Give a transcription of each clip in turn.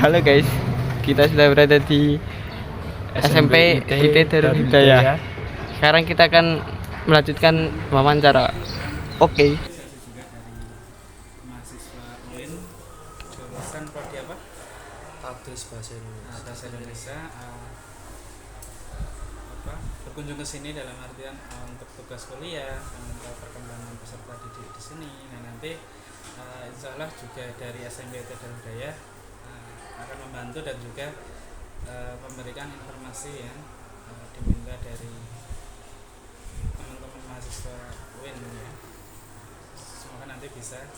Halo guys, kita sudah berada di SMP IT Darul Hidayah. Sekarang kita akan melanjutkan wawancara. Oke. Juga dari mahasiswa UIN jurusan prodi apa? Tadris Bahasa Indonesia. Bahasa Indonesia. Berkunjung ke sini dalam artian untuk tugas kuliah, untuk perkembangan peserta didik di sini. Nah nanti insya Allah juga dari SMP Darul Hidayah akan membantu dan juga memberikan informasi yang diminta dari teman-teman mahasiswa UIN ya. Semoga nanti bisa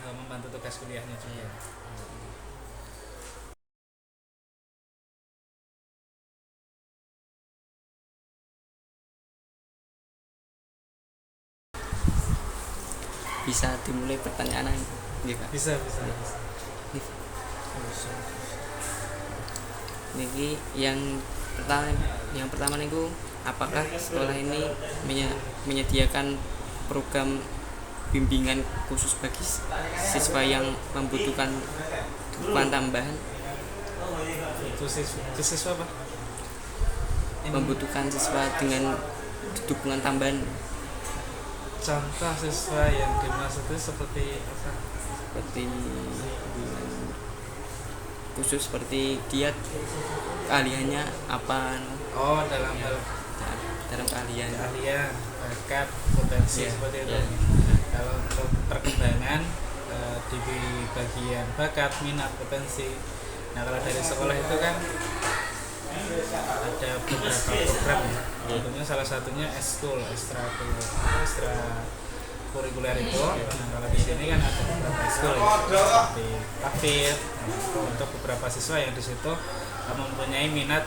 membantu tugas kuliahnya juga. Bisa dimulai pertanyaan gitu. Bisa. Niki yang pertama niku, apakah sekolah ini menyediakan program bimbingan khusus bagi siswa yang membutuhkan dukungan tambahan? Itu siswa apa? Membutuhkan siswa dengan dukungan tambahan. Contoh siswa yang dimaksud itu seperti apa? Seperti khusus seperti dia keahliannya apa? Oh, dalam hal keahlian, bakat, potensi seperti itu. Kalau untuk perkembangan di bagian bakat, minat, potensi. Nah kalau dari sekolah itu kan ada beberapa program ya. Tentunya salah satunya ekskul, ekstrakurikuler itu. Nah kalau di sini kan ada beberapa ekskul ya, seperti hafid. Untuk beberapa siswa yang di situ mempunyai minat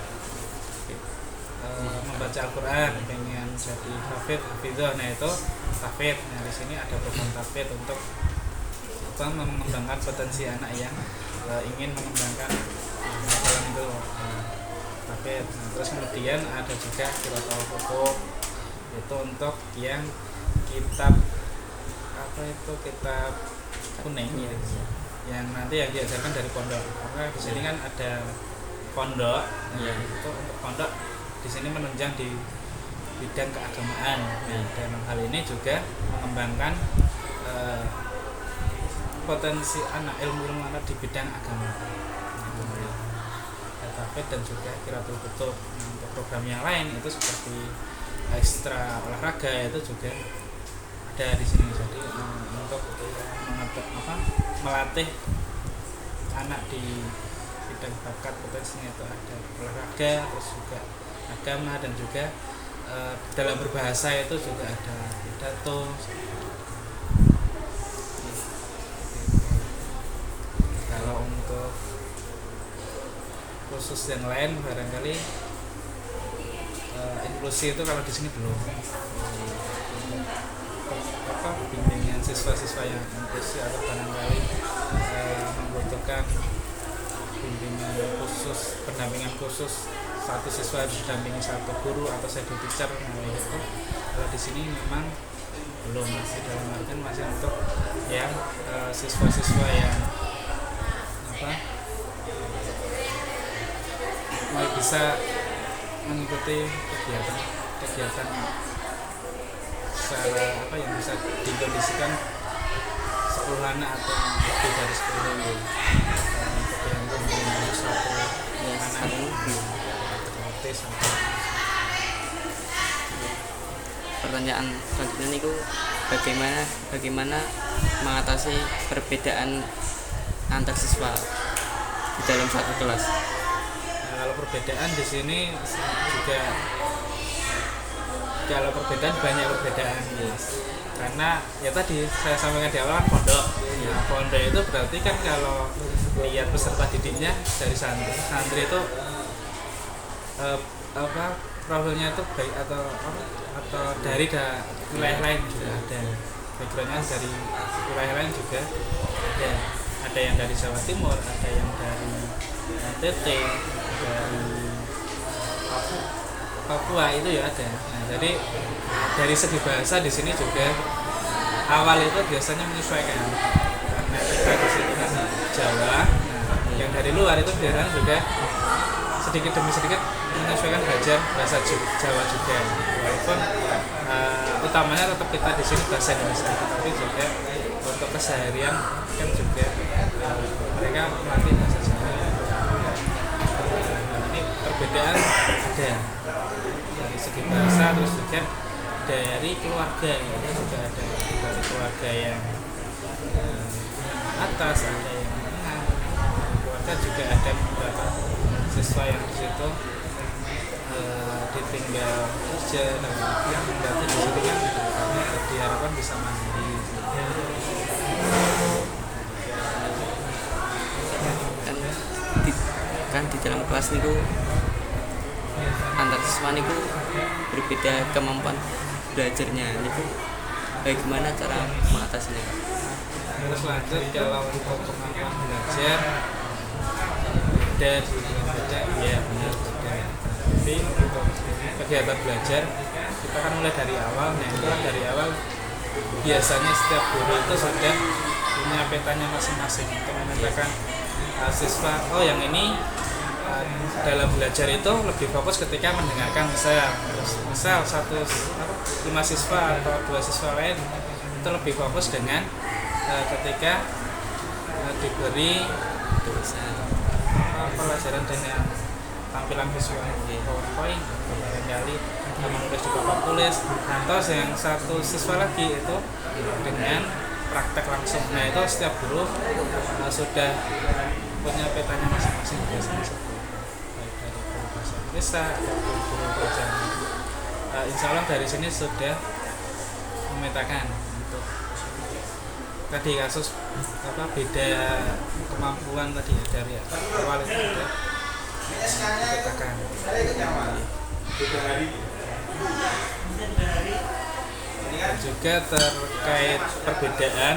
membaca Al-Quran, pengen jadi hafidh. Nah itu hafid. Nah di sini ada program hafid untuk mengembangkan potensi anak yang ingin mengembangkan hafalan itu hafid. Nah, terus kemudian ada juga qiraatul hukuk, itu untuk yang kitab kuning ya, yang nanti yang diajarkan dari pondok. Karena di sini kan ada pondok, itu untuk pondok di sini menunjang di bidang keagamaan. Nah, dalam hal ini juga mengembangkan potensi anak, ilmu anak di bidang agama. Hafid dan juga qiraatul kutub. Nah, untuk program yang lain itu seperti ekstra olahraga itu juga ada di sini. Jadi untuk melatih anak di bidang bakat potensinya itu ada olahraga, terus juga agama, dan juga dalam berbahasa itu juga ada pidato. Kalau untuk khusus yang lain barangkali inklusi itu kalau di sini belum. Bimbingan siswa-siswa yang inklusi atau barangkali membutuhkan bimbingan khusus, pendampingan khusus, satu siswa harus didampingi satu guru atau shadow teacher. Nah itu kalau di sini memang belum, masih dalam artian masih untuk yang siswa-siswa yang bisa mengikuti kegiatan secara yang bisa dikondisikan 10 anak atau lebih dari 10 untuk yang mempunyai satu anak otis. Pertanyaan selanjutnya itu bagaimana mengatasi perbedaan antar siswa di dalam satu kelas? Nah, kalau perbedaan di sini juga, kalau perbedaan banyak perbedaan, karena ya tadi saya sampaikan di awal kan pondok. Nah, pondok itu berarti kan kalau lihat peserta didiknya dari santri itu profilnya itu baik atau dari wilayah lain juga ada, backgroundnya dari wilayah lain juga ada yang dari Jawa Timur, ada yang dari NTT, dari Papua itu ya ada. Nah, jadi dari segi bahasa di sini juga awal itu biasanya menyesuaikan, karena kita di sini kan Jawa. Nah, yang dari luar itu biasanya juga sedikit demi sedikit menyesuaikan belajar bahasa Jawa juga, walaupun utamanya tetap kita di sini bahasa Indonesia, tapi juga untuk keseharian kan juga mereka melatih bahasa Jawa. Ini perbedaan ada dari segi bahasa, terus juga dari keluarga, itu juga ada dari keluarga yang atas, ada yang menengah, keluarga juga ada beberapa siswa yang di situ ditinggal kerja, dan yang berarti di situ kan diharapkan bisa mandiri. Kan di dalam kelas niku antar siswa niku berbeda kemampuan belajarnya niku, bagaimana cara mengatasinya? Terus lanjut, kalau untuk kemampuan belajar beda ya benar beda. Tapi untuk kegiatan belajar kita kan mulai dari awal, nah itu kan dari awal biasanya setiap guru itu sudah punya petanya masing-masing untuk memetakan siswa, oh yang ini dalam belajar itu lebih fokus ketika mendengarkan, misal 5 siswa atau 2 siswa lain itu lebih fokus dengan ketika diberi pelajaran dengan tampilan visual PowerPoint, barangkali menulis di papan tulis, atau yang satu siswa lagi itu dengan praktek langsung. Nah itu setiap guru sudah punya petanya masing-masing biasanya, baik dari guru bahasa Indonesia atau guru pelajaran. Insya Allah dari sini sudah memetakan untuk tadi kasus beda kemampuan tadi ya, dari awal itu sudah dipetakan. Juga terkait perbedaan,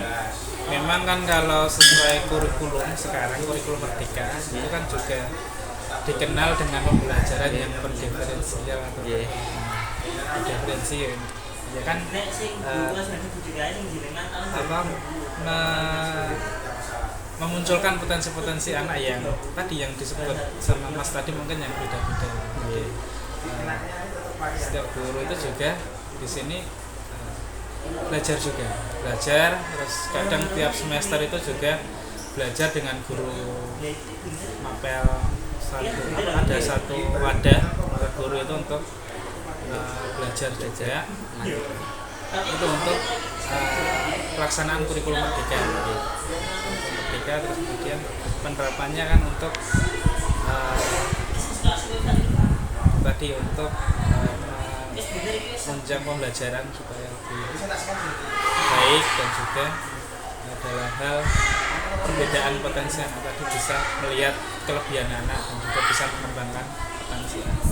memang kan kalau sesuai kurikulum sekarang, kurikulum Merdeka itu kan juga dikenal dengan pembelajaran yang berdiferensial atau diferensial, ya kan memunculkan potensi-potensi anak yang tadi yang disebut sama Mas tadi mungkin yang beda-beda. Setiap guru itu juga di sini belajar, terus kadang tiap semester itu juga belajar dengan guru mapel ada satu wadah guru itu untuk belajar juga itu untuk pelaksanaan kurikulum Merdeka. Terus kemudian penerapannya kan untuk tadi untuk menunjang pembelajaran supaya lebih baik, dan juga dalam hal perbedaan potensi anak tadi bisa melihat kelebihan anak dan juga bisa mengembangkan potensi anak.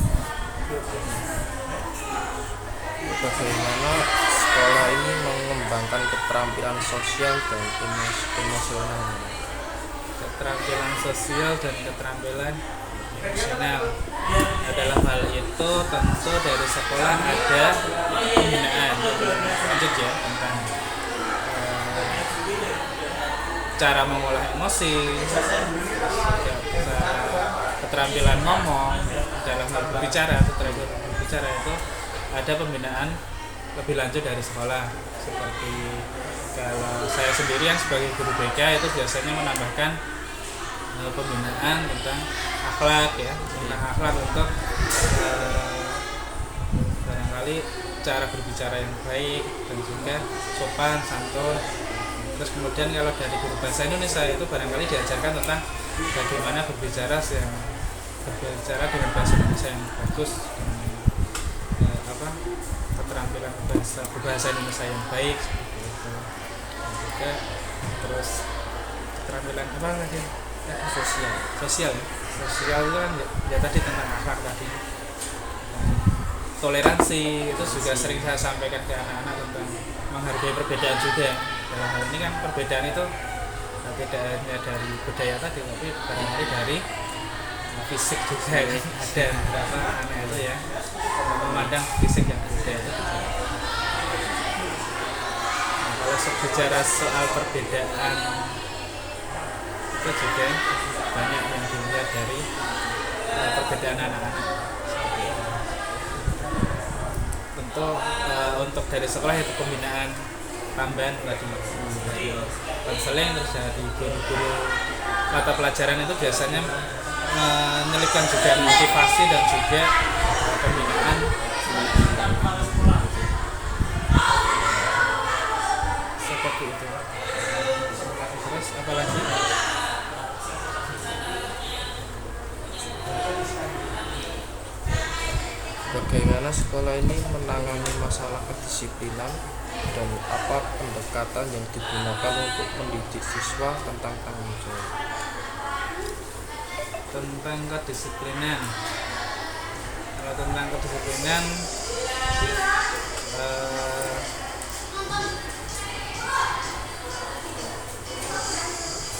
Bagaimana sekolah ini mengembangkan keterampilan sosial dan emosional? Keterampilan sosial dan keterampilan emosional adalah hal itu tentu dari sekolah ada pembinaan lanjut ya tentang cara mengolah emosi, keterampilan ngomong dalam hal berbicara itu ada pembinaan lebih lanjut dari sekolah. Seperti kalau saya sendiri yang sebagai guru BK itu biasanya menambahkan pembinaan tentang akhlak ya, tentang akhlak untuk barangkali cara berbicara yang baik dan juga sopan santun. Terus kemudian kalau dari guru bahasa Indonesia itu barangkali diajarkan tentang bagaimana berbicara dengan bahasa Indonesia yang bagus, dengan keterampilan berbahasa Indonesia yang baik seperti itu. Dan juga terus keterampilan sosial itu kan ya tadi tentang akhlak tadi. Toleransi itu juga sering saya sampaikan ke anak-anak tentang menghargai perbedaan juga. Dalam hal ini kan perbedaan itu tidak hanya dari budaya tadi, tapi barangkali dari fisik juga ya. Ada beberapa anak itu ya memandang fisik yang berbeda itu juga. Kalau bicara soal perbedaan itu juga banyak yang dilihat dari perbedaan anak-anak. Seperti itu. Tentu untuk dari sekolah itu pembinaan tambahan tadi dari konseling, terus dari guru-guru mata pelajaran itu biasanya menyelipkan juga motivasi dan juga pembinaan. Seperti itu. Terus apa lagi? Bagaimana sekolah ini menangani masalah kedisiplinan dan apa pendekatan yang digunakan untuk mendidik siswa tentang tanggung jawab? Tentang kedisiplinan. Kalau tentang kedisiplinan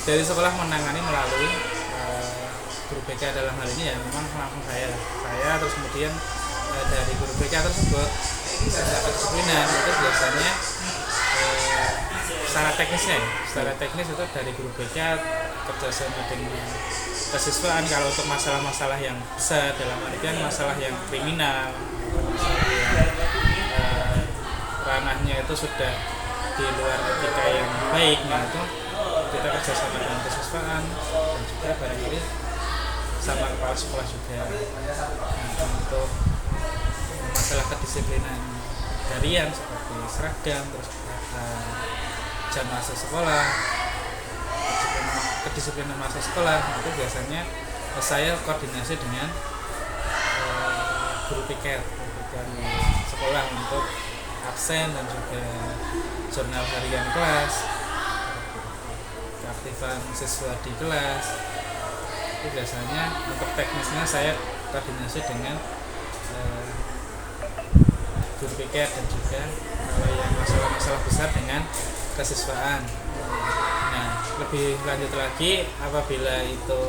dari sekolah menangani melalui guru BK dalam hal ini ya memang langsung saya terus kemudian dari guru BK tersebut tentang kedisiplinan itu biasanya secara teknis itu dari guru BK kerjasama dengan kesiswaan. Kalau untuk masalah-masalah yang besar dalam artian masalah yang kriminal, masalah yang ranahnya itu sudah di luar etika yang baik, nah itu kita kerjasama dengan kesiswaan dan juga barangkali sama kepala sekolah juga. Nah, untuk masalah kedisiplinan harian seperti seragam, terus jam masuk sekolah, kedisiplinan masa sekolah, itu biasanya saya koordinasi dengan guru piket sekolah untuk absen dan juga jurnal harian kelas, keaktifan siswa di kelas. Itu biasanya untuk teknisnya saya koordinasi dengan guru piket dan juga kalau yang masalah-masalah besar dengan kesiswaan. Nah, lebih lanjut lagi apabila itu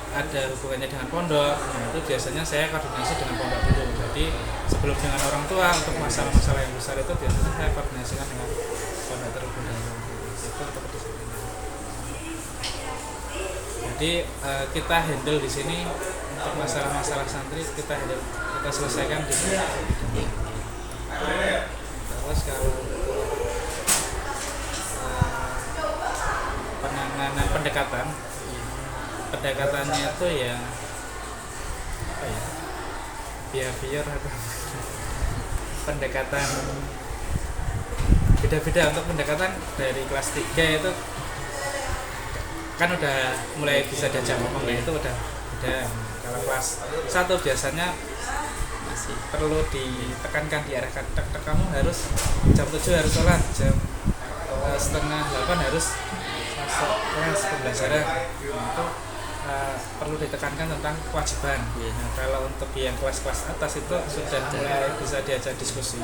ada hubungannya dengan pondok, nah itu biasanya saya koordinasi dengan pondok dulu. Jadi sebelum dengan orang tua untuk masalah-masalah yang besar itu biasanya saya koordinasikan dengan pondok terlebih dahulu. Itu untuk kedisiplinan. Jadi kita handle di sini untuk masalah-masalah santri kita selesaikan di sini. Terus kalau penanganan pendekatannya itu ya apa ya, behavior atau pendekatan beda-beda. Untuk pendekatan dari kelas 3 itu kan udah mulai bisa diajak ngomong, itu udah beda. Kalau kelas 1 biasanya masih perlu ditekankan, diarahkan, kamu harus jam 7 harus sholat, jam setengah 8 harus masuk kelas pembelajaran. Itu perlu ditekankan tentang kewajiban. Nah, kalau untuk yang kelas-kelas atas itu sudah mulai bisa diajak diskusi.